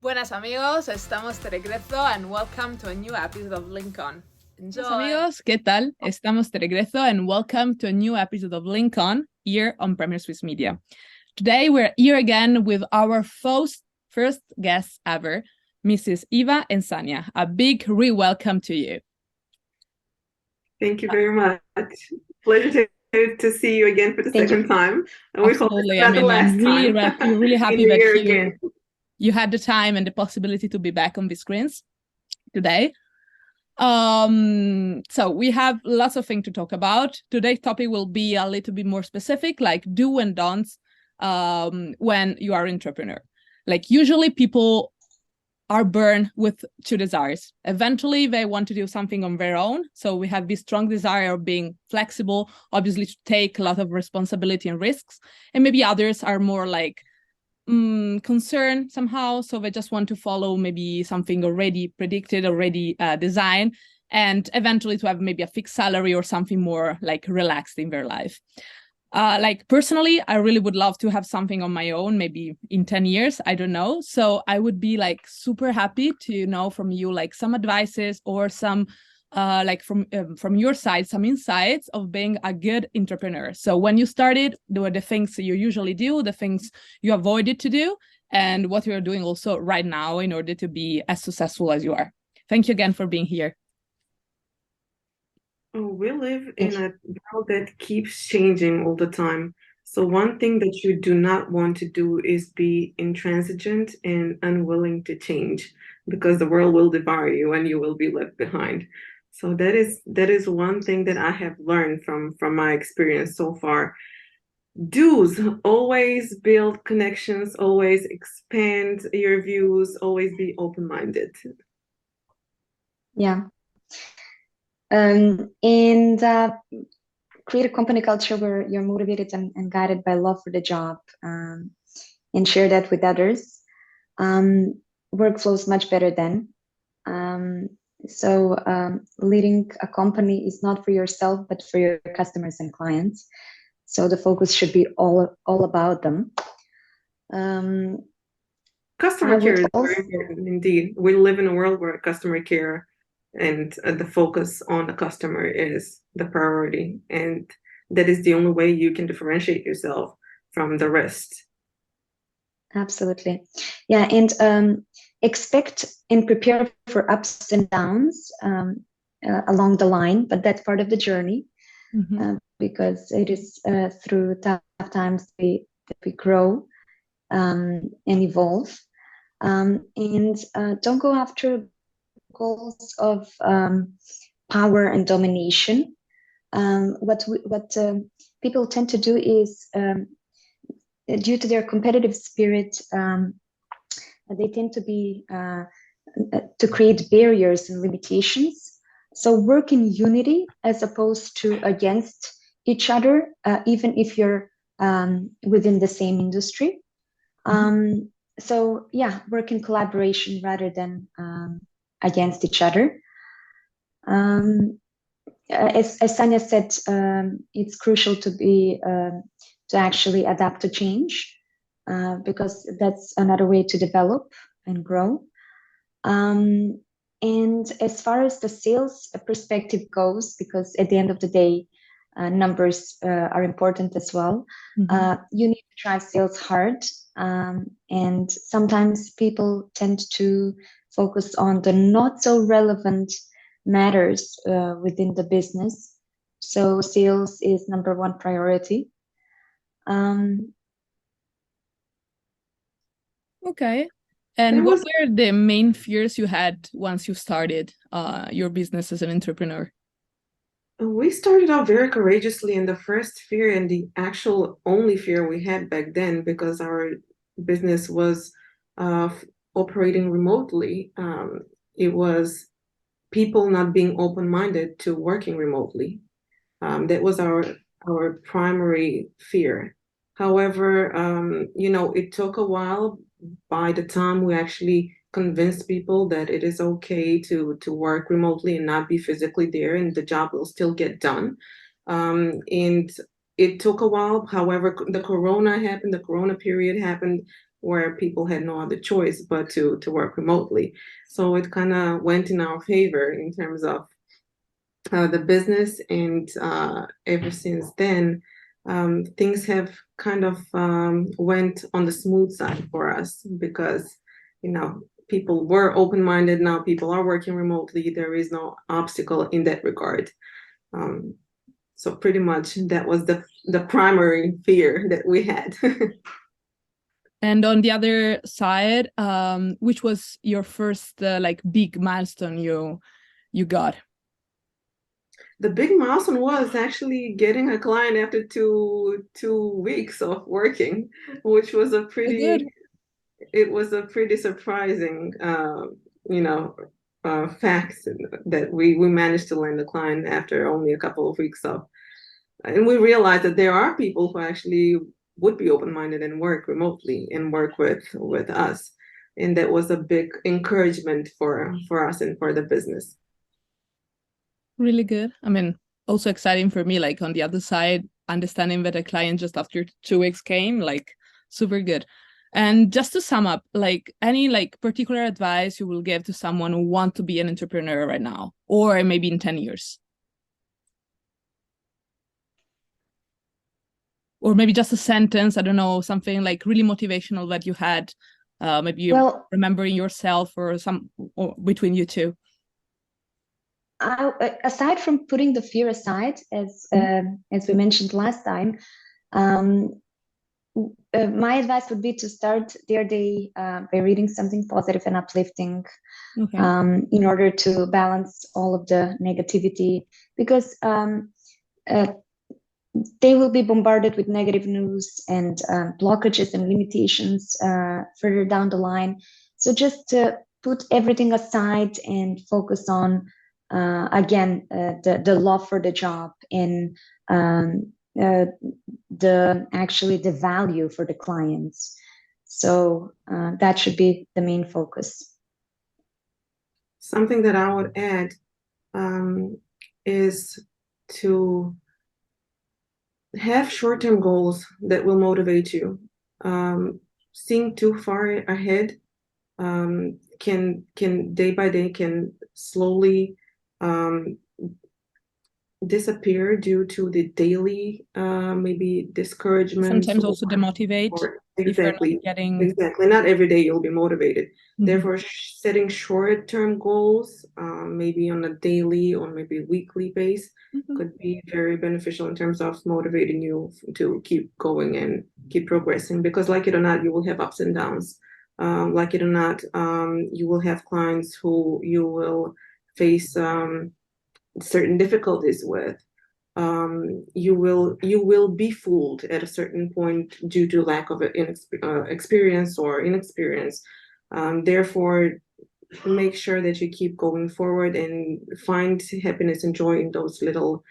Buenas amigos, estamos Teregrezo and welcome to a new episode of Lincoln. Enjoy. Buenos amigos, ¿qué tal? Estamos de regreso and welcome to a new episode of Lincoln here on Premier Swiss Media. Today we're here again with our first guest ever, Mrs. Eva and Sanya. A big re-welcome to you. Thank you very much. Pleasure to see you again for the second time. And we hope it's not the last time. I'm really happy that you had the time and the possibility to be back on the screens today. So we have lots of things to talk about. Today's topic will be a little bit more specific, like do and don'ts when you are an entrepreneur. Like usually people are born with two desires. Eventually they want to do something on their own. So we have this strong desire of being flexible, obviously to take a lot of responsibility and risks. And maybe others are more like concerned somehow, so they just want to follow maybe something already predicted, already designed, and eventually to have maybe a fixed salary or something more like relaxed in their life. Like personally, I really would love to have something on my own, maybe in 10 years, I don't know. So I would be like super happy to know from you like some advices or some like from your side, some insights of being a good entrepreneur. So when you started, there were the things you usually do, the things you avoided to do, and what you're doing also right now in order to be as successful as you are. Thank you again for being here. We live in a world that keeps changing all the time. So one thing that you do not want to do is be intransigent and unwilling to change, because the world will devour you and you will be left behind. So that is one thing that I have learned from my experience so far. Do's: always build connections, always expand your views, always be open-minded. Yeah. And create a company culture where you're motivated and guided by love for the job, and share that with others. Work flows much better then. So leading a company is not for yourself, but for your customers and clients. So the focus should be all about them. Customer care is very important indeed. We live in a world where customer care and the focus on the customer is the priority, and that is the only way you can differentiate yourself from the rest. Absolutely. Yeah, and expect and prepare for ups and downs along the line, but that's part of the journey. Because it is through tough times that we grow and evolve. And don't go after goals of power and domination. What people tend to do is, due to their competitive spirit, they tend to be to create barriers and limitations. So work in unity as opposed to against each other, even if you're within the same industry. So yeah, work in collaboration rather than against each other. As Sanya said, it's crucial to actually adapt to change, because that's another way to develop and grow. And as far as the sales perspective goes, because at the end of the day, numbers are important as well. You need to drive sales hard, and sometimes people tend to focus on the not so relevant matters within the business. So sales is number one priority. Okay. And what were the main fears you had once you started your business as an entrepreneur? We started out very courageously, and the first fear and the actual only fear we had back then, because our business was operating remotely, it was people not being open-minded to working remotely. That was our primary fear. However, it took a while. By the time we actually convinced people that it is okay to work remotely and not be physically there, and the job will still get done. And it took a while. However, the corona period happened. where people had no other choice but to work remotely. So it kind of went in our favor in terms of the business, and ever since then, things have kind of went on the smooth side for us because, people were open-minded. Now people are working remotely. There is no obstacle in that regard. So pretty much that was the primary fear that we had. And on the other side, which was your first big milestone you got? The big milestone was actually getting a client after two weeks of working, which was a pretty surprising fact that we managed to land the client after only a couple of weeks of, and we realized that there are people who actually would be open-minded and work remotely and work with us, and that was a big encouragement for us and for the business. Really good. I mean, also exciting for me, like on the other side, understanding that a client just after 2 weeks came, like super good. And just to sum up, like any particular advice you will give to someone who wants to be an entrepreneur right now, or maybe in 10 years? Or maybe just a sentence, I don't know, something like really motivational that you had, maybe you're remembering yourself or between you two. Aside from putting the fear aside, as we mentioned last time, my advice would be to start their day by reading something positive and uplifting, in order to balance all of the negativity, because they will be bombarded with negative news and blockages and limitations further down the line. So just put everything aside and focus on again, the love for the job and the value for the clients. So that should be the main focus. Something that I would add is to have short-term goals that will motivate you. Seeing too far ahead can day by day can slowly disappear due to the daily maybe discouragement. Sometimes also demotivate. Exactly. Not every day you'll be motivated. Therefore, setting short-term goals, maybe on a daily or maybe weekly base, could be very beneficial in terms of motivating you to keep going and keep progressing. Because like it or not, you will have ups and downs. Like it or not, you will have clients who you will face certain difficulties with. You will be fooled at a certain point due to lack of experience or inexperience. Therefore, make sure that you keep going forward and find happiness and joy in those little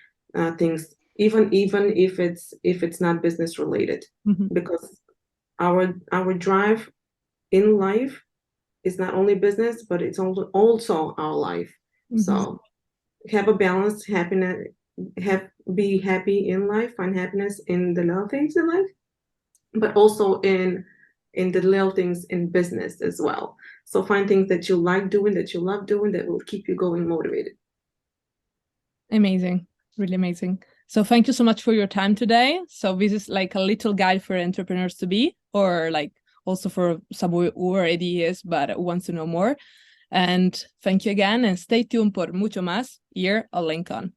things, even if it's not business related, because our drive in life is not only business, but it's also our life. So have a balanced happiness, be happy in life, find happiness in the little things in life, but also in the little things in business as well. So find things that you like doing, that you love doing, that will keep you going motivated. Amazing. Really amazing. So thank you so much for your time today. So this is like a little guide for entrepreneurs to be, or like also for someone who already is but wants to know more. And thank you again, and stay tuned for mucho más here on Lincoln.